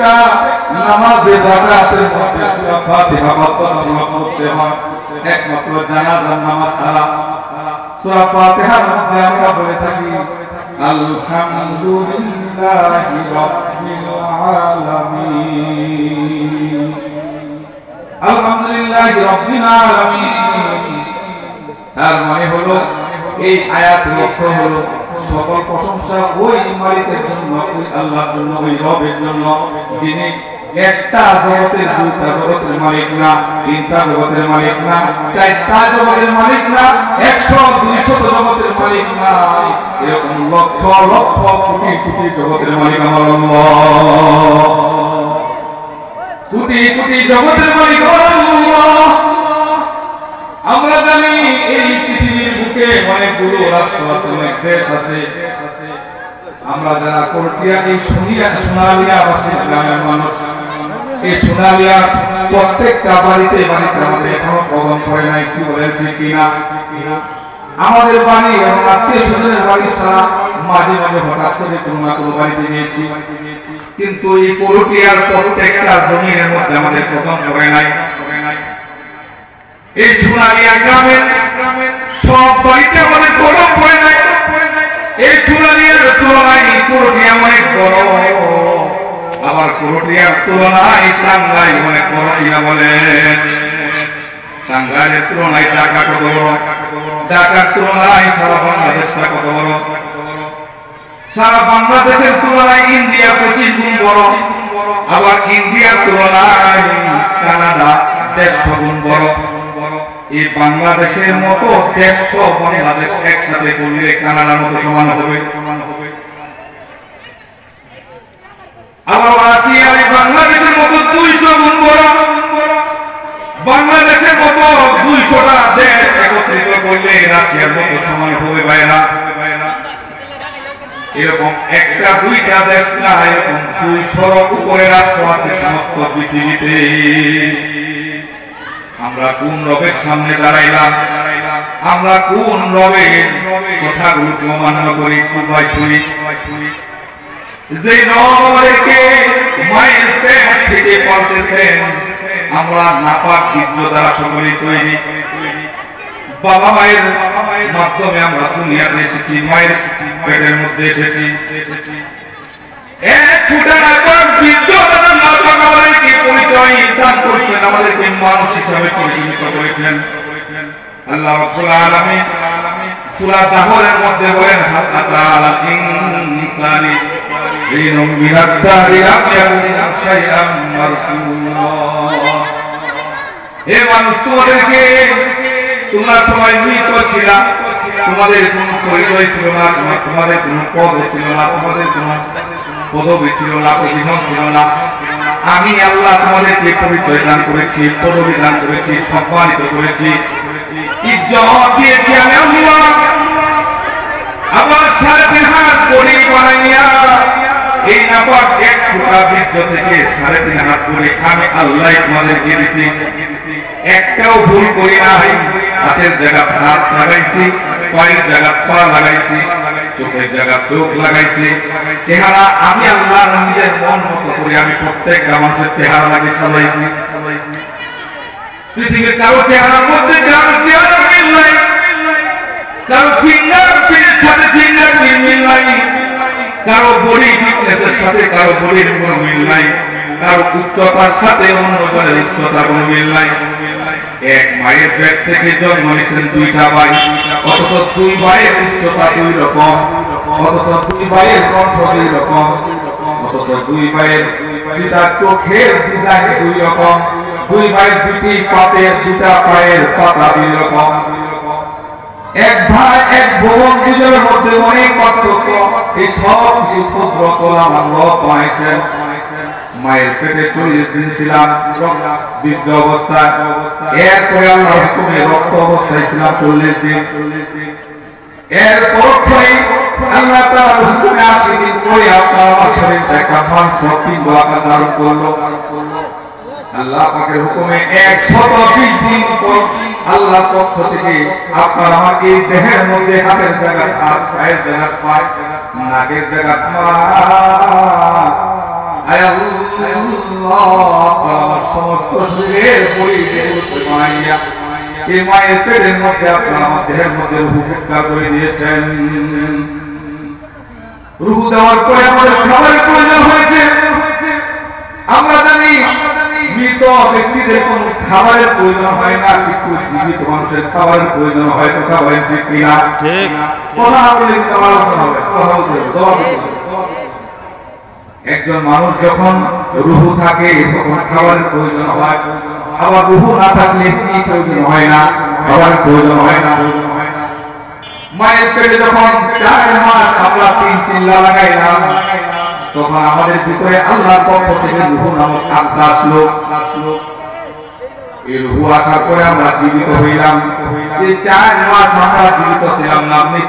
প্রত্যেকটা নামাজের রাকাতের মধ্যে সূরা ফাতিহা পড়তে হয় একমাত্র জানাজার নামাজ ছাড়া সূরা ফাতিহার মধ্যে আমরা বলে থাকি আলহামদুলিল্লাহি রাব্বিল আলামিন আলহামদুলিল্লাহি রাব্বিল আলামিন। তার মানে হলো এই আয়াতের অর্থ হলো সকল প্রশংসা ওই মালিকের জন্য, ওই আল্লাহর জন্য, ওই রবের জন্য যিনি একটা জগতের, দুইটা জগতের মালিক না, তিনটা জগতের মালিক না, চারটা জগতের মালিক না, 100-200 জগতের মালিক না, এরকম লক্ষ লক্ষ কোটি কোটি জগতের মালিক আমার আল্লাহ। কোটি কোটি জগতের মালিক আমার আল্লাহ। আমরা জানি এই পৃথিবীর বুকে অনেকগুলো রাষ্ট্র আছে, অনেক দেশ আছে। আমরা যারা কোরটিয়া এই সোনালিয়াবাসী গ্রামের মানুষ, এই সোনালিয়া প্রত্যেকটা বাড়িতে বাড়িতে আমাদের এখনো কদম পড়ে নাই, কি বলেন ঠিক কিনা? আমাদের বাড়ি এবং আত্মীয় স্বজনের বাড়ি ছাড়া মাঝে মাঝে হঠাৎ করে কোনো না কোনো বাড়িতে গিয়েছি, কিন্তু এই কোরটিয়ার প্রত্যেকটা জমিনের মধ্যে আমাদের কদম পড়ে নাই। এই সোনালিয়া গ্রামের সব বাড়িতে আমাদের কদম পড়ে নাই। এই সোনালিয়ার তুলনায় কোরটিয়া অনেক বড়, আবার কোরটিয়ার তুলনায় টাঙ্গাইল অনেক বড়। কিনা বলেন? টাঙ্গাইলের তুলনায় ঢাকা কত বড়, ঢাকার তুলনায় সারা বাংলাদেশটা কত বড়, সারা বাংলাদেশের তুলনায় ইন্ডিয়া 25 গুণ বড়, আবার ইন্ডিয়ার তুলনায় কানাডা 150 গুণ বড়। এই বাংলাদেশের মতো 150 বাংলাদেশ একসাথে করলে কানাডার মতো সমান হবে। আবার রাশিয়া বাংলাদেশের মতো 200 গুণ বড়। বাংলাদেশের মতো 200টা দেশ একত্রিত করলে রাশিয়ার মতো সমান হবে ভাইরা। এরকম একটা দুইটা দেশ না, এরকম 200 উপরে রাষ্ট্র আছে সমস্ত পৃথিবীতে। আমরা কোন রবের সামনে দাঁড়াইলাম? আমরা কোন রবের কথাগুলো অমান্য করি? ভাই শুনি, যে রবকে মায়ের পেট থেকে পালতেছেন, আমরা নাপাক বীর্য দ্বারা সকলেই তৈরি। বাবা মায়ের মাধ্যমে আমরা দুনিয়াতে এসেছি, মায়ের পেটের মধ্যে এসেছি। এক ফুটা নাপাক বীর্য দ্বারা নাপাক আমাদেরকে পরিচয় দান করেছেন, আমাদেরকে মানুষ হিসাবে পরিচিত করেছেন আল্লাহ রাব্বুল আলামিন। সূরা দাহরের মধ্যে বলেন হাল আতা আলাল ইনসানি হিনুম মিনাদ দাহরি লাম ইয়াকুন শাইআম মাযকুরা। হে মানুষ, তোমরা সবাই মৃত ছিলা, তোমাদের কোনো পরিচয় ছিল না, তোমাদের কোনো পদ ছিল না, তোমাদের কোনো পদবি ছিল না, প্রতিষ্ঠান ছিল না। আমি আল্লাহ তোমাদেরকে পরিচয় দান করেছি, পদবি দান করেছি, সম্মানিত করেছি, ইজ্জত দিয়েছি আমি আল্লাহ। আবার 3.5 হাত বড়ি বানাইয়া এই নাপাক এক ফুটা বীর্য থেকে 3.5 হাত বড়ি আমি আল্লাহ তোমাদেরকে দিয়েছি। একটাও ভুল করি নাই। হাতের জায়গা হাত লাগাইছি, পায়ের জায়গা পা লাগাইছি, চোখের জায়গা চোখ লাগাইছি। চেহারা আমি আল্লাহ নিজের মন মতো করে আমি প্রত্যেকটা মানুষের চেহারা লাগিয়ে সাজাইছি। পৃথিবীর কারো চেহারার মধ্যে কারো চেহারা মিল নাই, কারো ফিঙ্গার প্রিন্টের সাথে ফিঙ্গার মিল নাই, কারো বডি ফিটনেসের সাথে কারো বডির কোনো মিল নাই, কারো উচ্চতার সাথে অন্যজনের উচ্চতার কোনো মিল নাই। এক মায়ের পেট থেকে জন্ম নিয়েছেন 2টা ভাই, অথচ 2 ভাইয়ের উচ্চতা 2 রকম, অথচ 2 ভাইয়ের কণ্ঠ 2 রকম, অথচ 2 ভাইয়ের 2টা চোখের ডিজাইন 2 রকম, 2 ভাইয়ের 2টি পাতের 2টা পায়ের পাতা 2 রকম। এক ভাই এক বোন, দুজনের মধ্যে অনেক পার্থক্য। এই সব কিছু ক্ষুদ্র তোলা মানব বানাইছেন। মায়ের পেটে 40 দিন ছিলাম বীর্য অবস্থায়, এরপরে আল্লাহর হুকুমে রক্ত অবস্থায় ছিলাম 40 দিন। এরপর আল্লাহ তাআলার হুকুমে 80 দিন পরে আপনার আমার শরীরটা একটা মাংস পিণ্ড আকার ধারণ করলো। আল্লাহ পাকের হুকুমে 120 দিন পর আল্লাহ পক্ষ থেকে আপনার আমার এই দেহের মধ্যে হাতের জায়গা হাত, পায়ের জায়গা পায়, নাকের জায়গা আয় আল্লাহ আমার সমস্ত শরীরের পরিমাণিয়া এই মায়ের পেটের মধ্যে আপনারা আমার দেহের মধ্যে রূহ ফিৎকা করে দিয়েছেন। রূহ দেওয়ার পরে আমাদের খাবারের প্রয়োজন হয়েছে। আমরা জানি মৃত ব্যক্তিদের কোনো খাবারের প্রয়োজন হয় না, কিন্তু জীবিত মানুষের খাবারের প্রয়োজন হয়। কথা বলেন ঠিক কিনা? ঠিক। কথা বলে কিন্তু আমার কথা হবে, কথা বলতে হবে, জবাব দিতে হবে। একজন মানুষ যখন রূহ থাকে তখন খাবারের প্রয়োজন হয়, আবার রূহ না থাকলে কি প্রয়োজন হয় না, খাবারের প্রয়োজন হয় না। মায়ের পেটে যখন 4 মাস আমরা 3 চিল্লা লাগাইলাম, তখন আমাদের ভিতরে আল্লাহর পক্ষ থেকে রূহ নামক আত্মা আসলো। এই রূহ আসার পরে আমরা জীবিত হইলাম। এই 4 মাস আমরা জীবিত ছিলাম না। আপনি